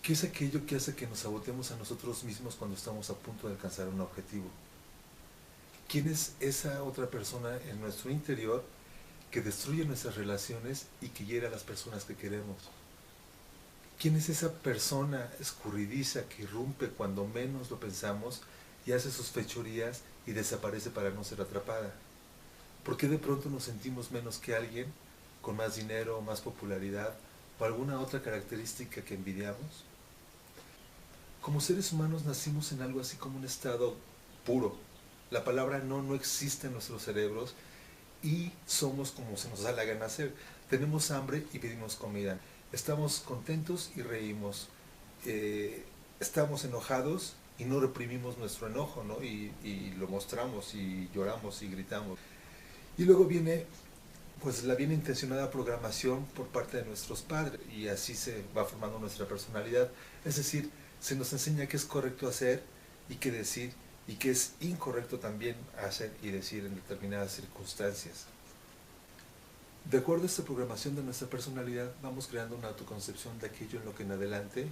¿Qué es aquello que hace que nos saboteemos a nosotros mismos cuando estamos a punto de alcanzar un objetivo? ¿Quién es esa otra persona en nuestro interior que destruye nuestras relaciones y que hiere a las personas que queremos? ¿Quién es esa persona escurridiza que irrumpe cuando menos lo pensamos y hace sus fechorías y desaparece para no ser atrapada? ¿Por qué de pronto nos sentimos menos que alguien con más dinero, más popularidad o alguna otra característica que envidiamos? Como seres humanos nacimos en algo así como un estado puro. La palabra no existe en nuestros cerebros y somos como se nos da la gana hacer. Tenemos hambre y pedimos comida. Estamos contentos y reímos. Estamos enojados y no reprimimos nuestro enojo, ¿no? Y lo mostramos y lloramos y gritamos. Y luego viene pues la bien intencionada programación por parte de nuestros padres y así se va formando nuestra personalidad. Es decir, se nos enseña qué es correcto hacer y qué decir y qué es incorrecto también hacer y decir en determinadas circunstancias. De acuerdo a esta programación de nuestra personalidad, vamos creando una autoconcepción de aquello en lo que en adelante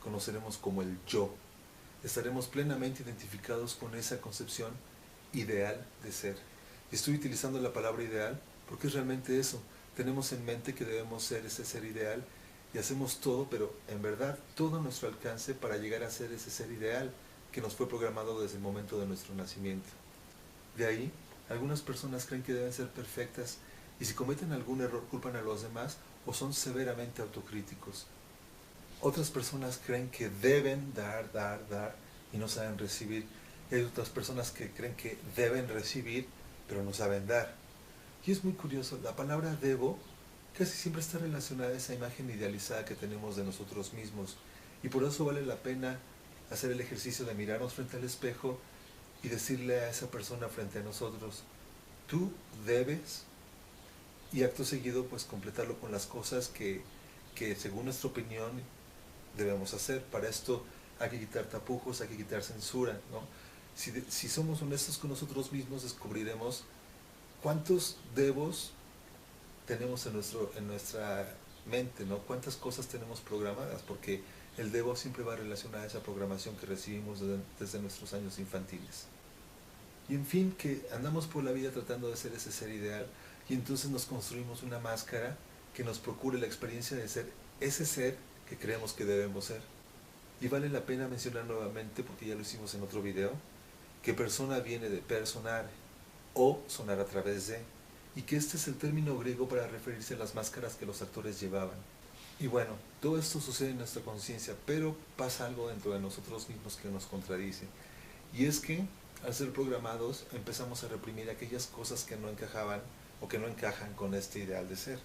conoceremos como el yo. Estaremos plenamente identificados con esa concepción ideal de ser. Y estoy utilizando la palabra ideal porque es realmente eso. Tenemos en mente que debemos ser ese ser ideal y hacemos todo, pero en verdad todo a nuestro alcance para llegar a ser ese ser ideal que nos fue programado desde el momento de nuestro nacimiento. De ahí, algunas personas creen que deben ser perfectas y si cometen algún error culpan a los demás o son severamente autocríticos. Otras personas creen que deben dar y no saben recibir. Y hay otras personas que creen que deben recibir pero no saben dar. Y es muy curioso, la palabra debo casi siempre está relacionada a esa imagen idealizada que tenemos de nosotros mismos. Y por eso vale la pena hacer el ejercicio de mirarnos frente al espejo y decirle a esa persona frente a nosotros, tú debes, y acto seguido pues completarlo con las cosas que según nuestra opinión debemos hacer. Para esto hay que quitar tapujos, hay que quitar censura, ¿no? Si somos honestos con nosotros mismos, descubriremos cuántos debos tenemos en nuestra mente, ¿no? Cuántas cosas tenemos programadas, porque el debo siempre va relacionado a esa programación que recibimos desde nuestros años infantiles. Y en fin, que andamos por la vida tratando de ser ese ser ideal y entonces nos construimos una máscara que nos procure la experiencia de ser ese ser que creemos que debemos ser. Y vale la pena mencionar nuevamente, porque ya lo hicimos en otro video, que persona viene de personar o sonar a través de, y que este es el término griego para referirse a las máscaras que los actores llevaban. Y bueno, todo esto sucede en nuestra conciencia, pero pasa algo dentro de nosotros mismos que nos contradice. Y es que, al ser programados, empezamos a reprimir aquellas cosas que no encajaban o que no encajan con este ideal de ser.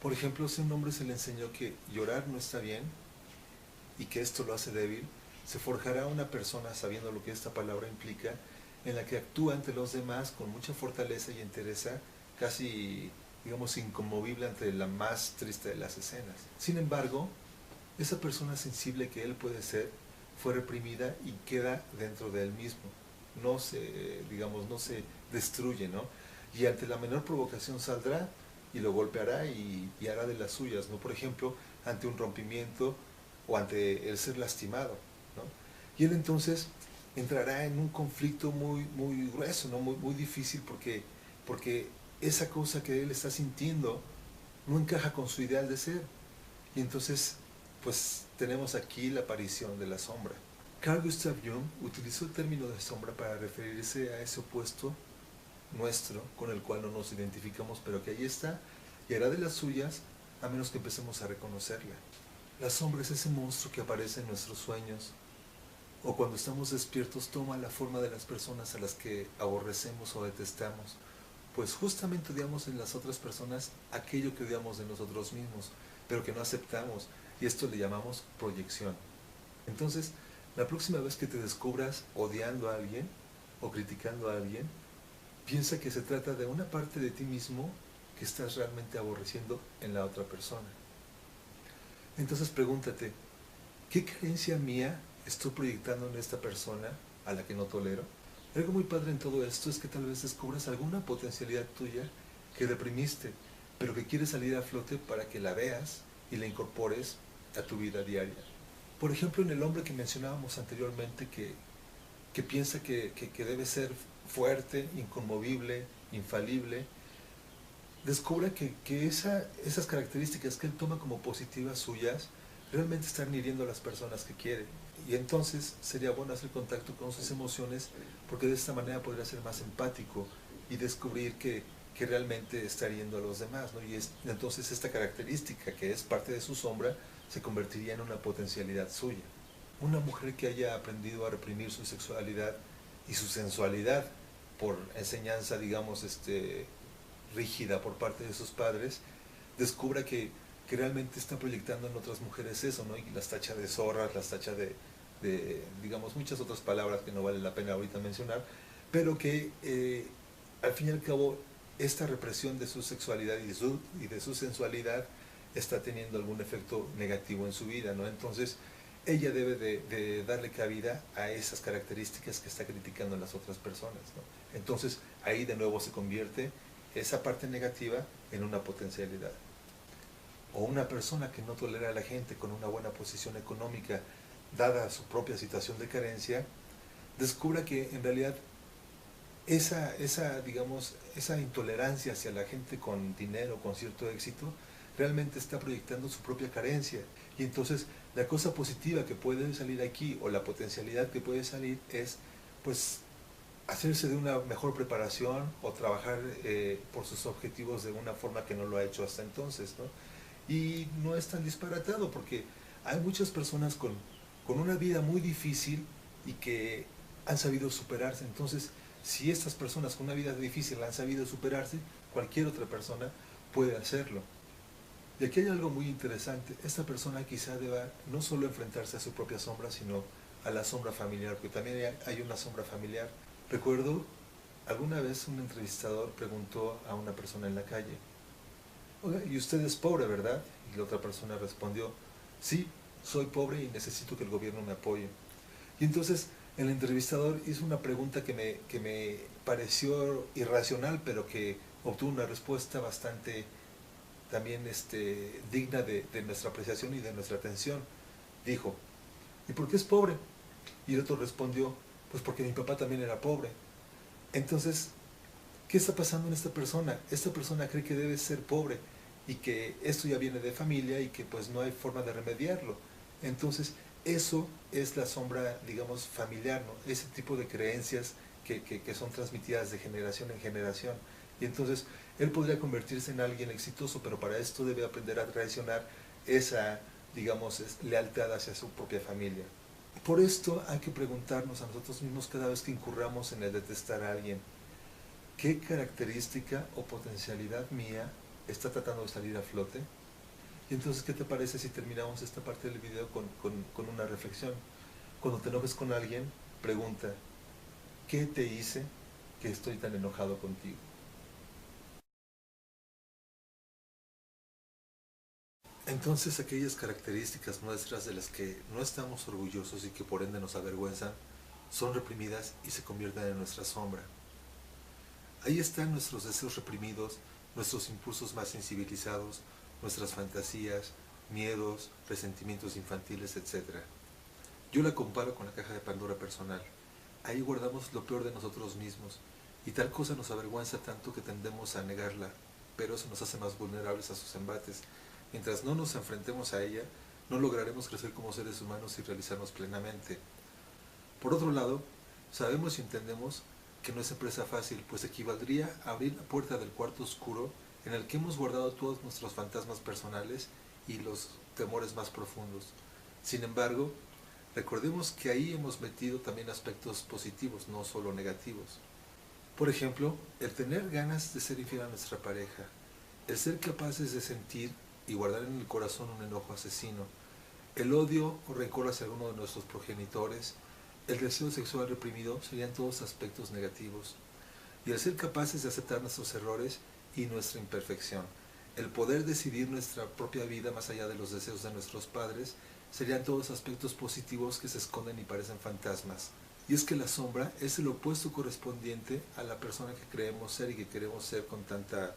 Por ejemplo, si a un hombre se le enseñó que llorar no está bien y que esto lo hace débil, se forjará una persona, sabiendo lo que esta palabra implica, en la que actúa ante los demás con mucha fortaleza y entereza, casi, digamos, inconmovible ante la más triste de las escenas. Sin embargo, esa persona sensible que él puede ser fue reprimida y queda dentro de él mismo. No se, digamos, no se destruye, ¿no? Y ante la menor provocación saldrá y lo golpeará y hará de las suyas, ¿no? Por ejemplo, ante un rompimiento o ante el ser lastimado, ¿no? Y él entonces entrará en un conflicto muy grueso, ¿no? Muy difícil porque esa cosa que él está sintiendo no encaja con su ideal de ser. Y entonces, pues tenemos aquí la aparición de la sombra. Carl Gustav Jung utilizó el término de sombra para referirse a ese opuesto nuestro con el cual no nos identificamos, pero que ahí está y hará de las suyas a menos que empecemos a reconocerla. La sombra es ese monstruo que aparece en nuestros sueños o cuando estamos despiertos toma la forma de las personas a las que aborrecemos o detestamos, pues justamente odiamos en las otras personas aquello que odiamos de nosotros mismos, pero que no aceptamos, y esto le llamamos proyección. Entonces, la próxima vez que te descubras odiando a alguien o criticando a alguien, piensa que se trata de una parte de ti mismo que estás realmente aborreciendo en la otra persona. Entonces pregúntate, ¿qué creencia mía estoy proyectando en esta persona a la que no tolero? Algo muy padre en todo esto es que tal vez descubras alguna potencialidad tuya que reprimiste, pero que quiere salir a flote para que la veas y la incorpores a tu vida diaria. Por ejemplo, en el hombre que mencionábamos anteriormente, que piensa que debe ser fuerte, inconmovible, infalible, descubra que esas características que él toma como positivas suyas realmente están hiriendo a las personas que quiere. Y entonces sería bueno hacer contacto con sus emociones, porque de esta manera podría ser más empático y descubrir que realmente está hiriendo a los demás, ¿no? Entonces esta característica, que es parte de su sombra, se convertiría en una potencialidad suya. Una mujer que haya aprendido a reprimir su sexualidad y su sensualidad por enseñanza, digamos, rígida por parte de sus padres, descubra que realmente está proyectando en otras mujeres eso, ¿no? Y las tacha de zorras, las tacha digamos, muchas otras palabras que no vale la pena ahorita mencionar, pero que al fin y al cabo esta represión de su sexualidad y de su sensualidad está teniendo algún efecto negativo en su vida, ¿no? Entonces ella debe de darle cabida a esas características que está criticando en las otras personas, ¿no? Entonces ahí de nuevo se convierte esa parte negativa en una potencialidad. O una persona que no tolera a la gente con una buena posición económica, dada su propia situación de carencia, descubra que en realidad digamos, esa intolerancia hacia la gente con dinero, con cierto éxito, realmente está proyectando su propia carencia. Y entonces la cosa positiva que puede salir aquí, o la potencialidad que puede salir, es pues hacerse de una mejor preparación o trabajar por sus objetivos de una forma que no lo ha hecho hasta entonces, ¿no? Y no es tan disparatado, porque hay muchas personas con una vida muy difícil y que han sabido superarse. Entonces, si estas personas con una vida difícil han sabido superarse, cualquier otra persona puede hacerlo. Y aquí hay algo muy interesante. Esta persona quizá deba no solo enfrentarse a su propia sombra, sino a la sombra familiar, porque también hay una sombra familiar. Recuerdo alguna vez un entrevistador preguntó a una persona en la calle: oiga, y usted es pobre, ¿verdad? Y la otra persona respondió: sí, soy pobre y necesito que el gobierno me apoye. Y entonces el entrevistador hizo una pregunta que me pareció irracional, pero que obtuvo una respuesta bastante también digna de nuestra apreciación y de nuestra atención. Dijo: ¿y por qué es pobre? Y el otro respondió: pues porque mi papá también era pobre. Entonces, ¿qué está pasando en esta persona? Esta persona cree que debe ser pobre y que esto ya viene de familia y que pues no hay forma de remediarlo. Entonces, eso es la sombra, digamos, familiar, ¿no? Ese tipo de creencias que son transmitidas de generación en generación. Y entonces, él podría convertirse en alguien exitoso, pero para esto debe aprender a traicionar esa, digamos, lealtad hacia su propia familia. Por esto hay que preguntarnos a nosotros mismos cada vez que incurramos en el detestar a alguien: ¿qué característica o potencialidad mía está tratando de salir a flote? Y entonces, ¿qué te parece si terminamos esta parte del video con una reflexión? Cuando te enojes con alguien, pregunta: ¿qué te hice que estoy tan enojado contigo? Entonces, aquellas características nuestras de las que no estamos orgullosos y que por ende nos avergüenzan, son reprimidas y se convierten en nuestra sombra. Ahí están nuestros deseos reprimidos, nuestros impulsos más sensibilizados, nuestras fantasías, miedos, resentimientos infantiles, etc. Yo la comparo con la caja de Pandora personal. Ahí guardamos lo peor de nosotros mismos, y tal cosa nos avergüenza tanto que tendemos a negarla, pero eso nos hace más vulnerables a sus embates. Mientras no nos enfrentemos a ella, no lograremos crecer como seres humanos y realizarnos plenamente. Por otro lado, sabemos y entendemos que no es empresa fácil, pues equivaldría a abrir la puerta del cuarto oscuro en el que hemos guardado todos nuestros fantasmas personales y los temores más profundos. Sin embargo, recordemos que ahí hemos metido también aspectos positivos, no solo negativos. Por ejemplo, el tener ganas de ser infiel a nuestra pareja, el ser capaces de sentir y guardar en el corazón un enojo asesino, el odio o rencor hacia alguno de nuestros progenitores, el deseo sexual reprimido serían todos aspectos negativos. Y el ser capaces de aceptar nuestros errores y nuestra imperfección, el poder decidir nuestra propia vida más allá de los deseos de nuestros padres, serían todos aspectos positivos que se esconden y parecen fantasmas. Y es que la sombra es el opuesto correspondiente a la persona que creemos ser y que queremos ser con tanta,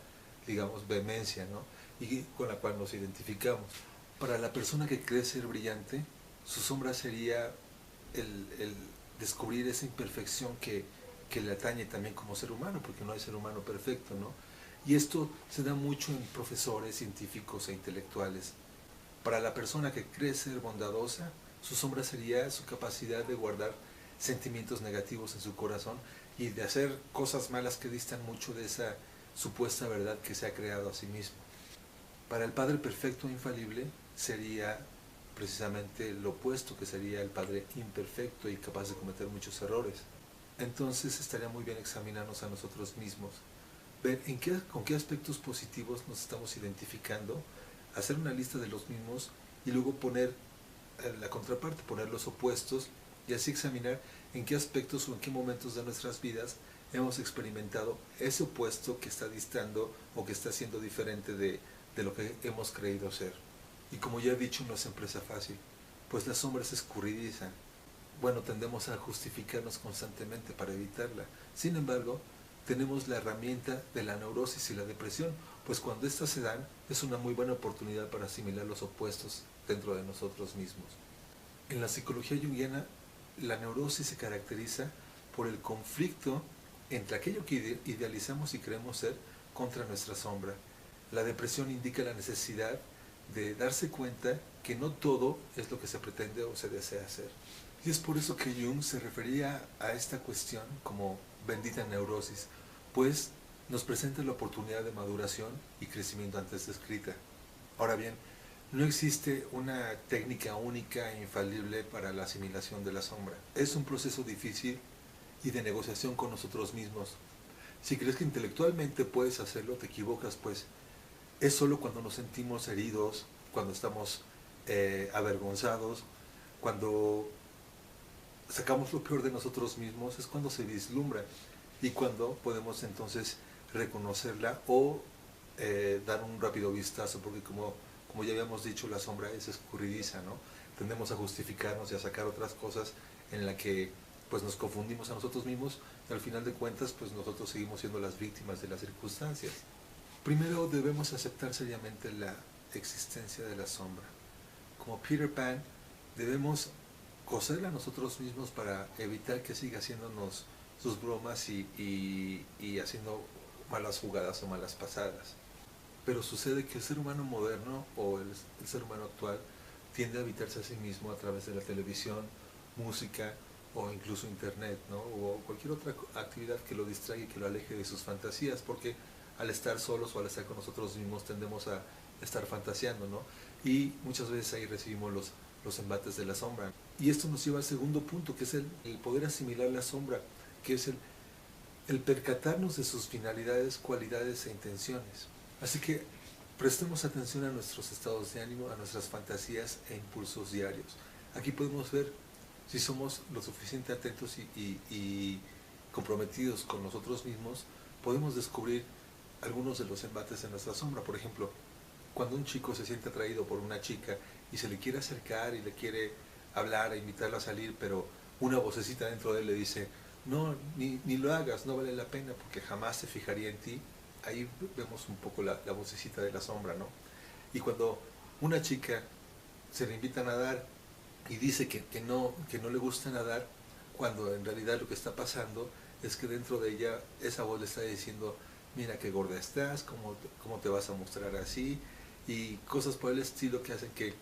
digamos, vehemencia, ¿no? Y con la cual nos identificamos. Para la persona que cree ser brillante, su sombra sería el descubrir esa imperfección que le atañe también como ser humano, porque no hay ser humano perfecto, ¿no? Y esto se da mucho en profesores, científicos e intelectuales. Para la persona que cree ser bondadosa, su sombra sería su capacidad de guardar sentimientos negativos en su corazón y de hacer cosas malas que distan mucho de esa supuesta verdad que se ha creado a sí mismo. Para el Padre perfecto e infalible sería precisamente lo opuesto, que sería el Padre imperfecto y capaz de cometer muchos errores. Entonces estaría muy bien examinarnos a nosotros mismos, ver con qué aspectos positivos nos estamos identificando, hacer una lista de los mismos y luego poner la contraparte, poner los opuestos y así examinar en qué aspectos o en qué momentos de nuestras vidas hemos experimentado ese opuesto que está distando o que está siendo diferente de lo que hemos creído ser. Y como ya he dicho, no es empresa fácil, pues la sombra es escurridiza. Bueno, tendemos a justificarnos constantemente para evitarla. Sin embargo, tenemos la herramienta de la neurosis y la depresión, pues cuando éstas se dan, es una muy buena oportunidad para asimilar los opuestos dentro de nosotros mismos. En la psicología junguiana, la neurosis se caracteriza por el conflicto entre aquello que idealizamos y creemos ser contra nuestra sombra. La depresión indica la necesidad de darse cuenta que no todo es lo que se pretende o se desea hacer. Y es por eso que Jung se refería a esta cuestión como bendita neurosis, pues nos presenta la oportunidad de maduración y crecimiento antes descrita. Ahora bien, no existe una técnica única e infalible para la asimilación de la sombra. Es un proceso difícil y de negociación con nosotros mismos. Si crees que intelectualmente puedes hacerlo, te equivocas, pues es solo cuando nos sentimos heridos, cuando estamos avergonzados, cuando sacamos lo peor de nosotros mismos, es cuando se vislumbra y cuando podemos entonces reconocerla o dar un rápido vistazo, porque como ya habíamos dicho, la sombra es escurridiza, ¿no? Tendemos a justificarnos y a sacar otras cosas en la que pues nos confundimos a nosotros mismos y al final de cuentas pues nosotros seguimos siendo las víctimas de las circunstancias. Primero debemos aceptar seriamente la existencia de la sombra. Como Peter Pan, debemos coserla a nosotros mismos para evitar que siga haciéndonos sus bromas y haciendo malas jugadas o malas pasadas. Pero sucede que el ser humano moderno o el ser humano actual tiende a evitarse a sí mismo a través de la televisión, música o incluso internet, ¿no? O cualquier otra actividad que lo distraiga y que lo aleje de sus fantasías, porque al estar solos o al estar con nosotros mismos tendemos a estar fantaseando, ¿no? Y muchas veces ahí recibimos los embates de la sombra. Y esto nos lleva al segundo punto, que es el poder asimilar la sombra, que es el percatarnos de sus finalidades, cualidades e intenciones. Así que prestemos atención a nuestros estados de ánimo, a nuestras fantasías e impulsos diarios. Aquí podemos ver si somos lo suficiente atentos y comprometidos con nosotros mismos, podemos descubrir algunos de los embates de nuestra sombra. Por ejemplo, cuando un chico se siente atraído por una chica y se le quiere acercar y le quiere hablar e invitarla a salir, pero una vocecita dentro de él le dice, no, ni lo hagas, no vale la pena porque jamás se fijaría en ti. Ahí vemos un poco la vocecita de la sombra, ¿no? Y cuando una chica se le invita a nadar y dice que no le gusta nadar, cuando en realidad lo que está pasando es que dentro de ella esa voz le está diciendo, mira qué gorda estás, cómo te vas a mostrar así, y cosas por el estilo que hacen que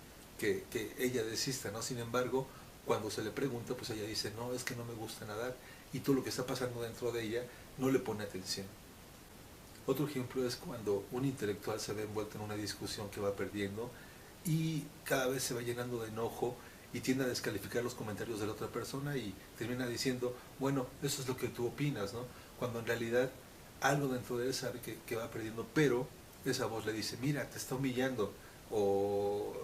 ella desista, ¿no? Sin embargo, cuando se le pregunta, pues ella dice, no, es que no me gusta nadar, y todo lo que está pasando dentro de ella no le pone atención. Otro ejemplo es cuando un intelectual se ve envuelto en una discusión que va perdiendo y cada vez se va llenando de enojo y tiende a descalificar los comentarios de la otra persona y termina diciendo, bueno, eso es lo que tú opinas, ¿no? Cuando en realidad algo dentro de él sabe que va perdiendo, pero esa voz le dice, mira, te está humillando, o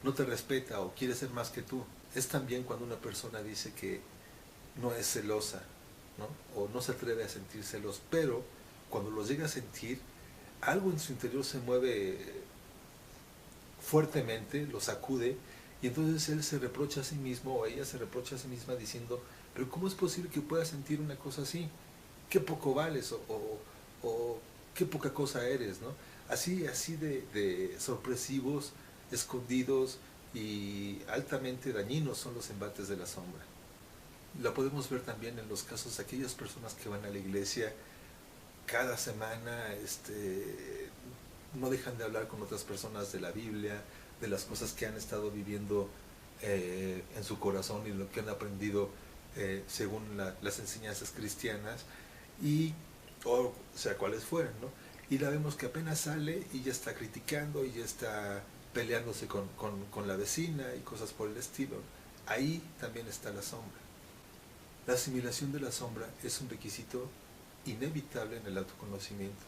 no te respeta, o quiere ser más que tú. Es también cuando una persona dice que no es celosa, ¿no? O no se atreve a sentir celos, pero cuando los llega a sentir, algo en su interior se mueve fuertemente, lo sacude, y entonces él se reprocha a sí mismo o ella se reprocha a sí misma diciendo, pero ¿cómo es posible que puedas sentir una cosa así? Qué poco vales o qué poca cosa eres, ¿no? Así de sorpresivos escondidos y altamente dañinos son los embates de la sombra. La podemos ver también en los casos de aquellas personas que van a la iglesia cada semana, no dejan de hablar con otras personas de la Biblia, de las cosas que han estado viviendo en su corazón y lo que han aprendido según las enseñanzas cristianas, y, o sea, cuáles fueran, ¿no? Y la vemos que apenas sale y ya está criticando y ya está peleándose con la vecina y cosas por el estilo. Ahí también está la sombra. La asimilación de la sombra es un requisito inevitable en el autoconocimiento.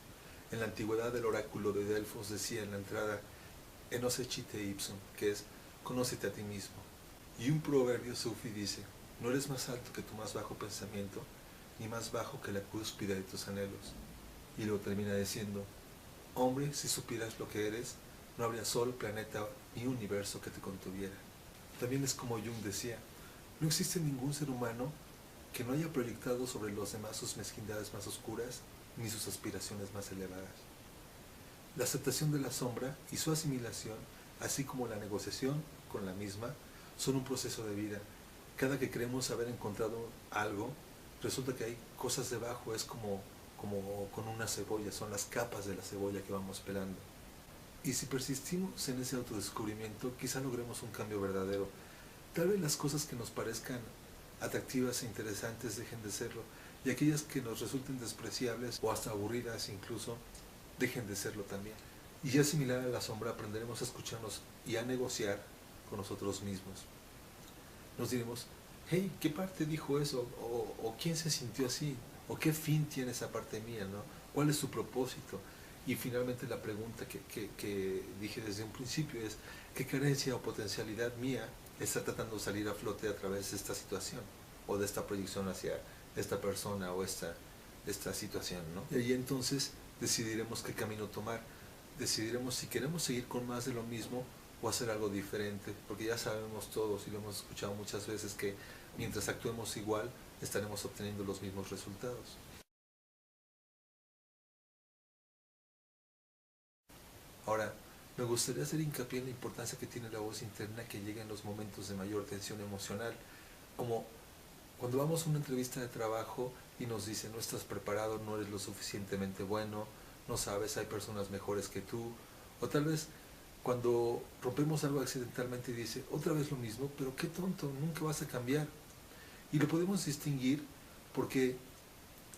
En la antigüedad el oráculo de Delfos decía en la entrada Enosecite ipsum, que es conócete a ti mismo. Y un proverbio sufi dice, no eres más alto que tu más bajo pensamiento, ni más bajo que la cúspide de tus anhelos. Y luego termina diciendo, hombre, si supieras lo que eres, no habría sol, planeta ni universo que te contuviera. También es como Jung decía, no existe ningún ser humano que no haya proyectado sobre los demás sus mezquindades más oscuras ni sus aspiraciones más elevadas. La aceptación de la sombra y su asimilación, así como la negociación con la misma, son un proceso de vida. Cada que creemos haber encontrado algo, resulta que hay cosas debajo, es como con una cebolla, son las capas de la cebolla que vamos pelando. Y si persistimos en ese autodescubrimiento, quizá logremos un cambio verdadero. Tal vez las cosas que nos parezcan atractivas e interesantes dejen de serlo, y aquellas que nos resulten despreciables o hasta aburridas incluso, dejen de serlo también. Y ya similar a la sombra aprenderemos a escucharnos y a negociar con nosotros mismos. Nos diremos, hey, ¿qué parte dijo eso? O ¿quién se sintió así? ¿O qué fin tiene esa parte mía? ¿No? ¿Cuál es su propósito? Y finalmente la pregunta que dije desde un principio es, ¿qué carencia o potencialidad mía está tratando de salir a flote a través de esta situación? O de esta proyección hacia esta persona o esta situación, ¿no? Y ahí entonces decidiremos qué camino tomar. Decidiremos si queremos seguir con más de lo mismo o hacer algo diferente, porque ya sabemos todos y lo hemos escuchado muchas veces que mientras actuemos igual estaremos obteniendo los mismos resultados. Ahora, me gustaría hacer hincapié en la importancia que tiene la voz interna que llega en los momentos de mayor tensión emocional, como cuando vamos a una entrevista de trabajo y nos dicen no estás preparado, no eres lo suficientemente bueno, no sabes, hay personas mejores que tú, o tal vez cuando rompemos algo accidentalmente y dice otra vez lo mismo, pero qué tonto, nunca vas a cambiar. Y lo podemos distinguir porque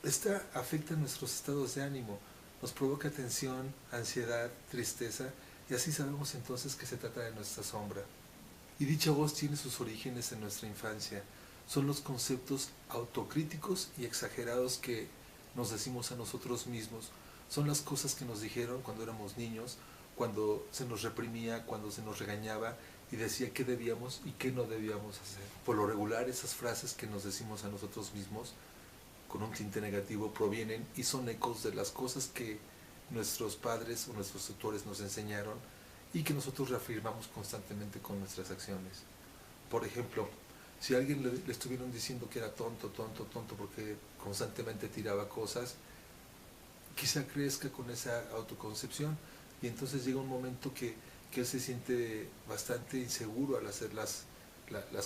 esta afecta nuestros estados de ánimo, nos provoca tensión, ansiedad, tristeza, y así sabemos entonces que se trata de nuestra sombra. Y dicha voz tiene sus orígenes en nuestra infancia. Son los conceptos autocríticos y exagerados que nos decimos a nosotros mismos. Son las cosas que nos dijeron cuando éramos niños, cuando se nos reprimía, cuando se nos regañaba y decía qué debíamos y qué no debíamos hacer. Por lo regular, esas frases que nos decimos a nosotros mismos con un tinte negativo provienen y son ecos de las cosas que nuestros padres o nuestros tutores nos enseñaron y que nosotros reafirmamos constantemente con nuestras acciones. Por ejemplo, si a alguien le estuvieron diciendo que era tonto, tonto, tonto porque constantemente tiraba cosas, quizá crezca con esa autoconcepción y entonces llega un momento que él se siente bastante inseguro al hacer las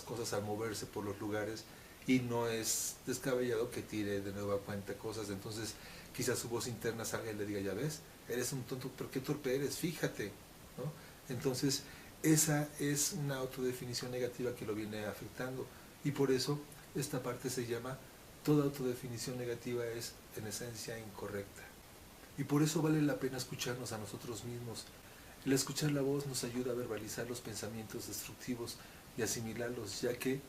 cosas, al moverse por los lugares, y no es descabellado que tire de nueva cuenta cosas. Entonces quizás su voz interna salga y le diga, ya ves, eres un tonto, pero qué torpe eres, fíjate, ¿no? Entonces esa es una autodefinición negativa que lo viene afectando, y por eso esta parte se llama toda autodefinición negativa es en esencia incorrecta. Y por eso vale la pena escucharnos a nosotros mismos. El escuchar la voz nos ayuda a verbalizar los pensamientos destructivos y asimilarlos, ya que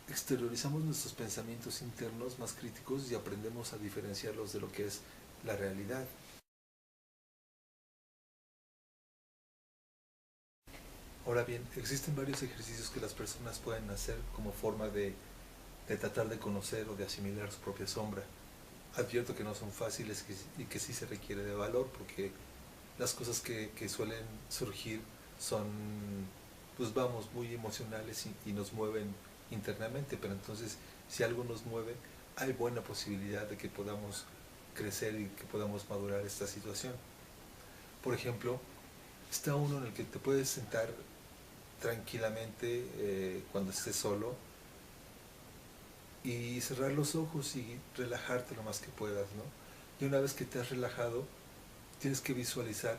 exteriorizamos nuestros pensamientos internos más críticos y aprendemos a diferenciarlos de lo que es la realidad. Ahora bien, existen varios ejercicios que las personas pueden hacer como forma de tratar de conocer o de asimilar su propia sombra. Advierto que no son fáciles y que sí se requiere de valor, porque las cosas que suelen surgir son, pues vamos, muy emocionales y nos mueven internamente, pero entonces si algo nos mueve, hay buena posibilidad de que podamos crecer y que podamos madurar esta situación. Por ejemplo, está uno en el que te puedes sentar tranquilamente cuando estés solo y cerrar los ojos y relajarte lo más que puedas, ¿no? Y una vez que te has relajado, tienes que visualizar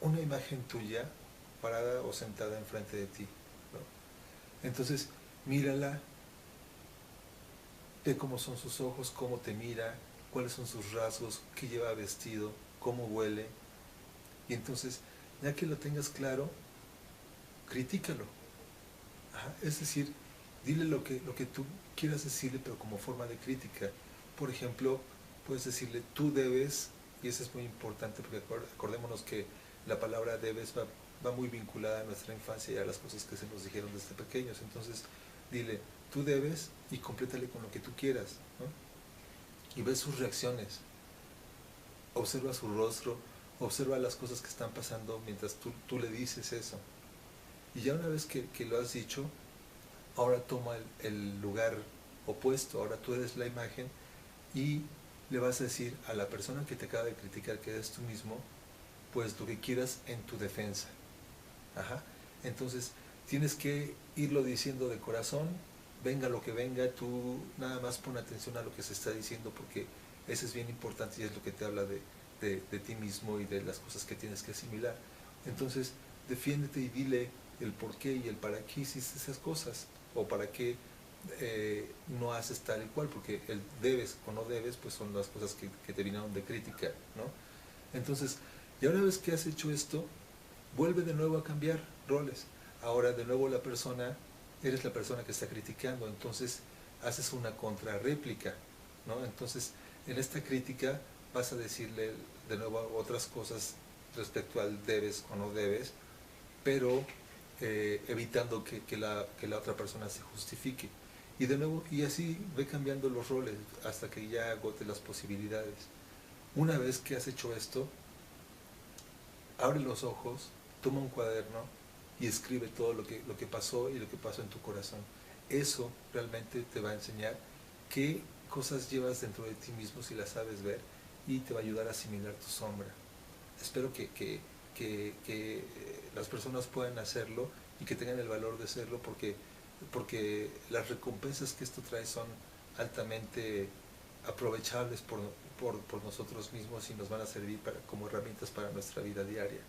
una imagen tuya parada o sentada enfrente de ti, ¿no? Entonces, mírala, ve cómo son sus ojos, cómo te mira, cuáles son sus rasgos, qué lleva vestido, cómo huele. Y entonces, ya que lo tengas claro, critícalo. Ajá. Es decir, dile lo que tú quieras decirle, pero como forma de crítica. Por ejemplo, puedes decirle, tú debes, y eso es muy importante, porque acordémonos que la palabra debes va muy vinculada a nuestra infancia y a las cosas que se nos dijeron desde pequeños. Entonces, dile, tú debes, y complétale con lo que tú quieras, ¿no? Y ve sus reacciones, observa su rostro, observa las cosas que están pasando mientras tú le dices eso. Y ya una vez que lo has dicho, ahora toma el lugar opuesto, ahora tú eres la imagen y le vas a decir a la persona que te acaba de criticar que eres tú mismo, pues lo que quieras en tu defensa. Ajá. Entonces tienes que irlo diciendo de corazón, venga lo que venga, tú nada más pon atención a lo que se está diciendo porque eso es bien importante y es lo que te habla de ti mismo y de las cosas que tienes que asimilar. Entonces defiéndete y dile el por qué y el para qué hiciste esas cosas o para qué no haces tal y cual, porque el debes o no debes pues son las cosas que te vinieron de crítica, ¿no? Entonces, ya una vez que has hecho esto, vuelve de nuevo a cambiar roles. Ahora de nuevo eres la persona que está criticando, entonces haces una contrarréplica, ¿no? Entonces, en esta crítica vas a decirle de nuevo otras cosas respecto al debes o no debes, pero evitando que la otra persona se justifique. Y de nuevo, y así ve cambiando los roles hasta que ya agote las posibilidades. Una vez que has hecho esto, abre los ojos, toma un cuaderno y escribe todo lo que pasó y lo que pasó en tu corazón. Eso realmente te va a enseñar qué cosas llevas dentro de ti mismo si las sabes ver y te va a ayudar a asimilar tu sombra. Espero que las personas puedan hacerlo y que tengan el valor de hacerlo porque las recompensas que esto trae son altamente aprovechables por nosotros mismos y nos van a servir como herramientas para nuestra vida diaria.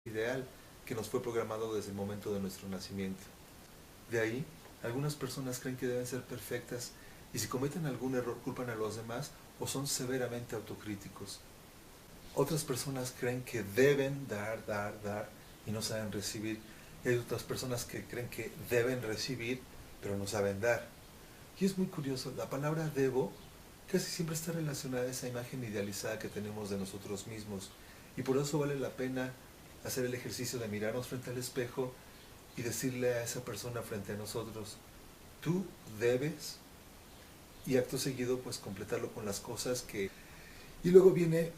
Ideal que nos fue programado desde el momento de nuestro nacimiento. De ahí, algunas personas creen que deben ser perfectas y si cometen algún error culpan a los demás o son severamente autocríticos. Otras personas creen que deben dar y no saben recibir. Y hay otras personas que creen que deben recibir pero no saben dar. Y es muy curioso, la palabra debo casi siempre está relacionada a esa imagen idealizada que tenemos de nosotros mismos. Y por eso vale la pena hacer el ejercicio de mirarnos frente al espejo y decirle a esa persona frente a nosotros, tú debes, y acto seguido pues completarlo con las cosas que... Y luego viene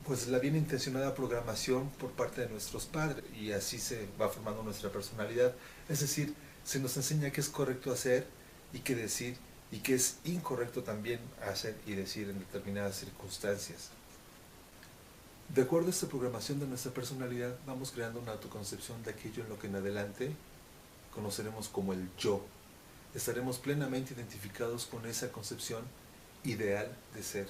pues la bien intencionada programación por parte de nuestros padres y así se va formando nuestra personalidad. Es decir, se nos enseña qué es correcto hacer y qué decir y qué es incorrecto también hacer y decir en determinadas circunstancias. De acuerdo a esta programación de nuestra personalidad, vamos creando una autoconcepción de aquello en lo que en adelante conoceremos como el yo. Estaremos plenamente identificados con esa concepción ideal de ser.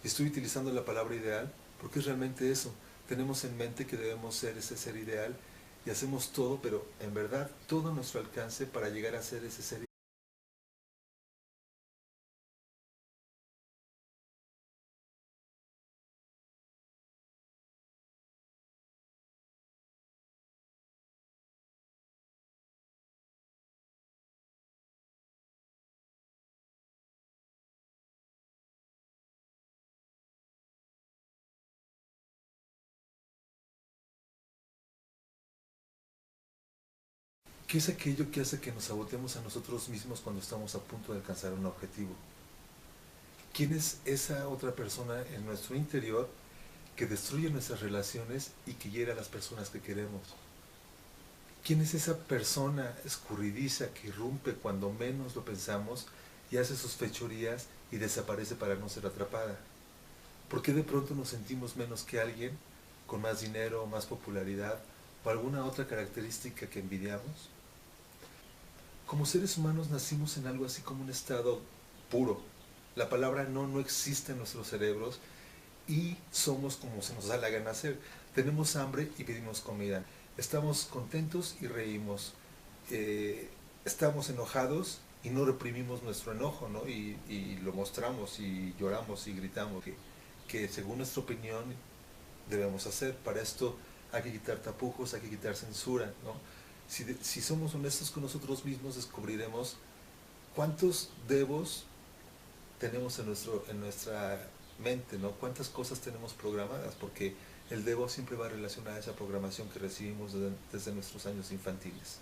Y estoy utilizando la palabra ideal porque es realmente eso. Tenemos en mente que debemos ser ese ser ideal y hacemos todo, pero en verdad todo a nuestro alcance para llegar a ser ese ser ¿Qué es aquello que hace que nos saboteemos a nosotros mismos cuando estamos a punto de alcanzar un objetivo? ¿Quién es esa otra persona en nuestro interior que destruye nuestras relaciones y que hiere a las personas que queremos? ¿Quién es esa persona escurridiza que irrumpe cuando menos lo pensamos y hace sus fechorías y desaparece para no ser atrapada? ¿Por qué de pronto nos sentimos menos que alguien con más dinero, más popularidad o alguna otra característica que envidiamos? Como seres humanos nacimos en algo así como un estado puro. La palabra no existe en nuestros cerebros y somos como se nos da la gana hacer. Tenemos hambre y pedimos comida. Estamos contentos y reímos. Estamos enojados y no reprimimos nuestro enojo, ¿no? Y lo mostramos y lloramos y gritamos. Que según nuestra opinión debemos hacer. Para esto hay que quitar tapujos, hay que quitar censura, ¿no? Si somos honestos con nosotros mismos, descubriremos cuántos debos tenemos en nuestra mente, ¿no? Cuántas cosas tenemos programadas, porque el debo siempre va relacionado a esa programación que recibimos desde nuestros años infantiles.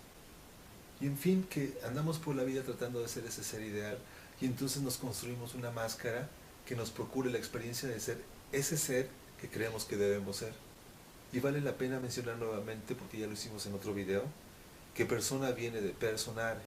Y en fin, que andamos por la vida tratando de ser ese ser ideal y entonces nos construimos una máscara que nos procure la experiencia de ser ese ser que creemos que debemos ser. Y vale la pena mencionar nuevamente, porque ya lo hicimos en otro video, que persona viene de personar.